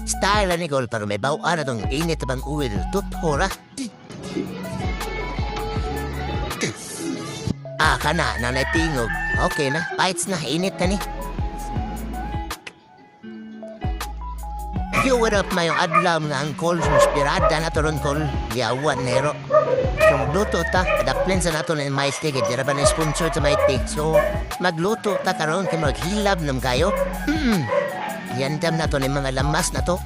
Style ni Gol pero may bawaan na tong init bang uwil. Tuthora. Kana na natingog. Okay na, bites na, init na ni. Yo, what up, mayong adlam nga ang call inspirada na to ron call. Yawan nero. So, magluto ta, kadakplin sa nato ng mais ticket. Dira ba na sponsor sa mais ticket. So, magluto ta karon kay maghilab nam kayo. Yandam na to ng mga lamas na to.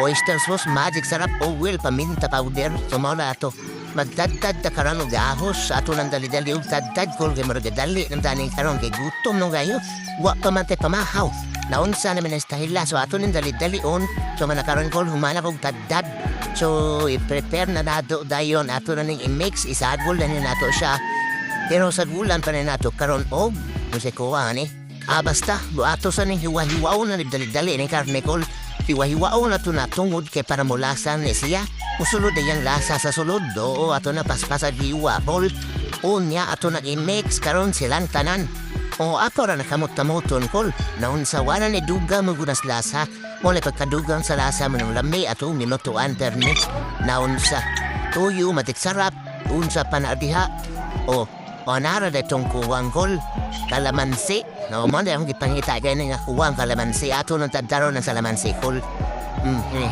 Oyster sauce, magic sarap, oil, paminta powder. So, mauna ato. Magdadad ta karon og ahos sa ato ng dali-dali og dadad kol kay maragadali ng daning karon kay gutom nung kayo. Wa pa man tay pamahaw. Naunsa naman ang stahila so ato ng dali-dali on. So manakaroon kol humana kog dadad. So i-prepare na nato dayon ato na ning i-mix isagol na ni nato siya. Pero sa gulan pa na nato karon og musay ko ani. Basta ato sa ning hiwa-hiwaw na dali-dali ni karne kol. Hiwa-hiwaw na to natungod kay para mulasan ni siya. Usulod na yung lasa sa sulod. Oo, ato na paspasa hiwa kol. Unya ato na i-mix karon silang tanan. O ato ra nakamot-tamoton kol. Naunsawanan ni duga magunas lasa. Mula pagkadugang sa lasa mo ng lami ato minutuan per mix. Naunsa. Tuyo matiksarap. Unsa panadiha. O nara na itong kuwang kol. Kalamansi. No, mo na yung ipangita ganyan nga kuwang kalamansi. Ato nang tadaro ng salamansi kol.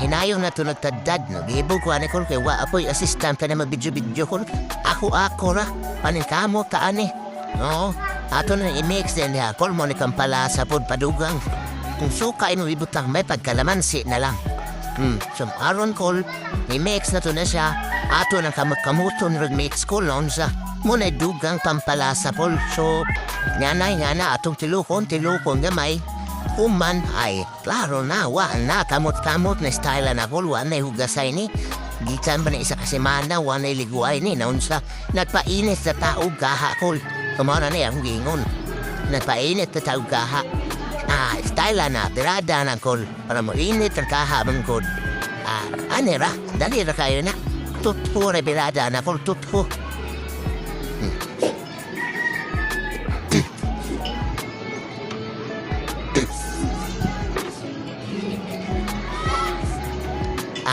Hinayon na ito nagtadad. Nag-ibog ko ani kol kay wa apoy assistant ka na mabidyo-bidyo kol. Ako ra. Paningkamo taani. No. Ato na i-mix din niya. Kol mo ni kampala sa pod padugang. Kung sukain mo ibutang may pagkalamansi na lang. So aron kol, i-mix na to na siya. Ato na kamakamuton rin-mix kol noon sa muna dugang pampalasa pol. So, nga na atong tilukon gamay. Kuman ay, klaro na, na kamot-kamot na style na kol, na hugasay ni. Gitan ba na isa kasimana, na iliguay ni, noon sa nagpainit sa taog kaha kol. Kumana na yung gingon. Nagpainit na taog kaha. Style na, pirada na kol. Para mo init ang kaha mong kol. Anira, dali ra kayo na. Tutpo na pirada na kol, tutpo.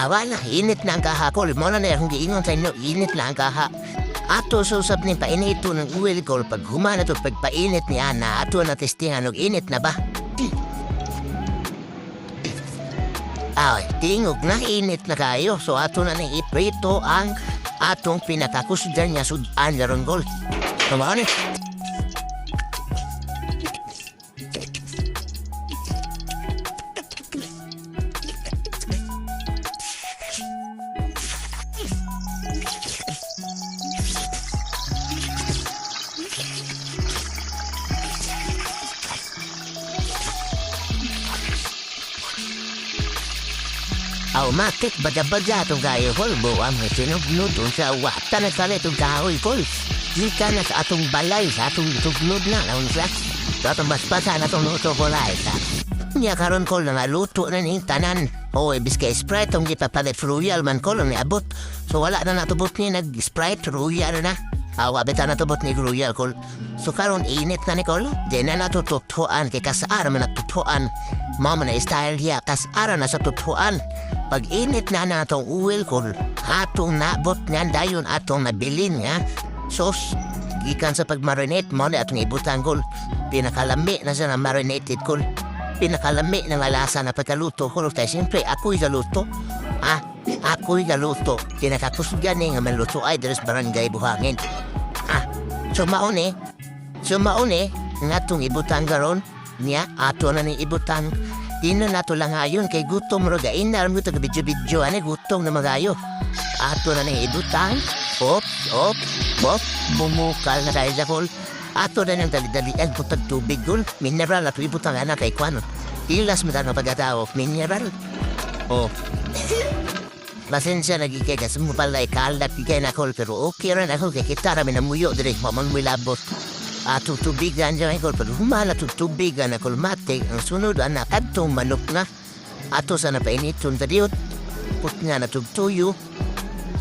Wala, init na ang kaha kol. Muna na yung giingon sa inyo, init na ang kaha. Ato susap ni painito ng uwil kol. Pag humana to pagpainit ni Ana, ato na testingan og init na ba? Tingog na init na kayo. So ato na nang iprito ang atong pinakakusdan niya sudan laron kol. Kumana? Matik baja-baja itong kayo kol. Buwang may sinugnod sa wata na kala itong kahoy kol. Jika na sa atong balay sa atong tugnod na naun sa atong baspasa na itong luto kolay sa niya karon kol na luto na ning tanan. Ibis ka Sprite itong gipapalit royal man kol ang niabot. So wala na natubot niya nag-Sprite royal na. Wabita natubot ni royal kol. So karon init na ni kol. Di na natututuan kay kasaara man natutuan. Mama na style hiya kasaara na sa tutuan. Pag init na natong uwil kol, atong nabot nga dayon atong nabilin nga. Sos, gikan sa pag-marinate mo na atong ibutang kol. Pinakalami na siya na marinated kol. Pinakalami na malasa na pagkaluto kol. Tayo siyempre, ako'y galuto. Ako'y galuto. Kinakakusgan nga maluto ay deres barangay Buhangin. So maune, nga atong ibutang garon. Niya, ato na ni ibutang. Di na nato lang ayon kay gutom rogain na mo taga bidyo-bidyo ane gutom na magayo. Ato na nang ibutang. Op, bumukal na tayo sa kol. Ato na nang dali-dalian putag tubig kol. Mineral at ibutang na kay kwano. Ilas mo na pagkatao, mineral. Pasensya nagikegas mo pala ikalat kay na kol pero okay rin ako kay kita rami na muyo direk mamang mulabot. Tutubigan dyan kol pero humala tutubigan na kol mate ang sunod anak atong manok na. Ato sa napainiton tadiot. Put nga na tugtuyo.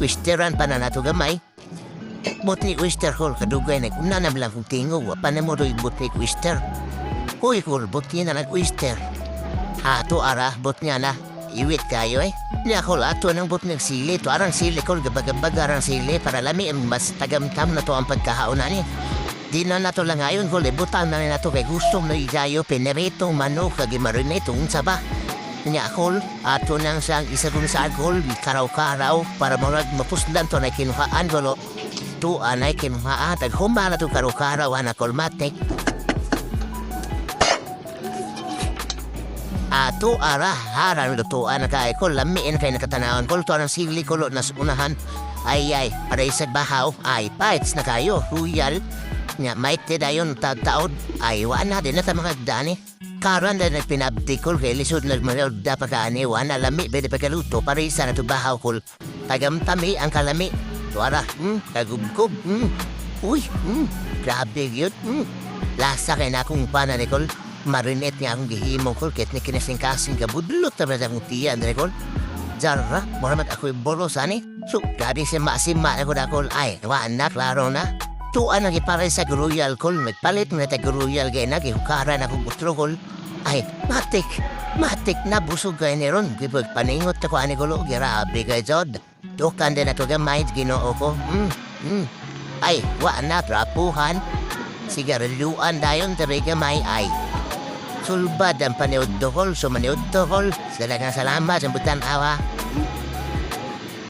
Wisteran pa na nato gamay. Bot ni wister kol kadugay na kung nanam lang kong tingo. Wapan na mo do'y bot ni wister. Hoy kol bot niya na nag-wister. Ato ara bot niya na. iwit kayo eh. Niya ko lato ng but ng sili. To arang sili ko, gabagabag arang sili. Para lami mas tagamtam na to ang pagkahaunan eh. Di na nato lang ngayon ko libutan na nato kay gusto na igayo pinerito manok kag marinate unsa ba. Niya ko ato nang sang isa kung sa alcohol karaw-karaw para murag mapusdan to na kinuhaan ko to anay kinuhaan tag humana to karaw-karaw ana kolmatek. Ato ara haran lutuan na kay ko lamiin kay nakatanawan ko to ang sili ko nas unahan. Ay para isag bahaw ay bites na kayo huyal. Nga maite dayon taon ay wala din na ta mga dani. Karon na pinabdikol kay lisod nagmanood da pagkaani wala lami pwede pagkaluto para isa na to bahaw kol. Tagamtami ang kalami. Tuara, kagubgob, uy, grabe yun, lasa kay na akong pana ni kol. Marinet niya akong gihimo kol kahit ni kinasing-kasing kabudlot na ba akong tiyan ni kol. Jarra, moramat ako'y bolos ani. So, grabe siya maasima na ko na kol. Ay, waan na, klaro na. Tuan ang iparay sa royal kol. Nagpalit mo na tag-royal gaya na. Gihukara na kong gutro kol. Ay, matik na busog kayo ni ron. Gipag paningot ako ani kolo. Grabe kayo, Jod. Tukan din na to gamay, ginoo ko. Ay, waan na, trapuhan. Sigariluan dayon, tabi gamay, ay. Sulbad ang paniod dokol, sumaniod dokol. Salagang salamat, sambutan awa.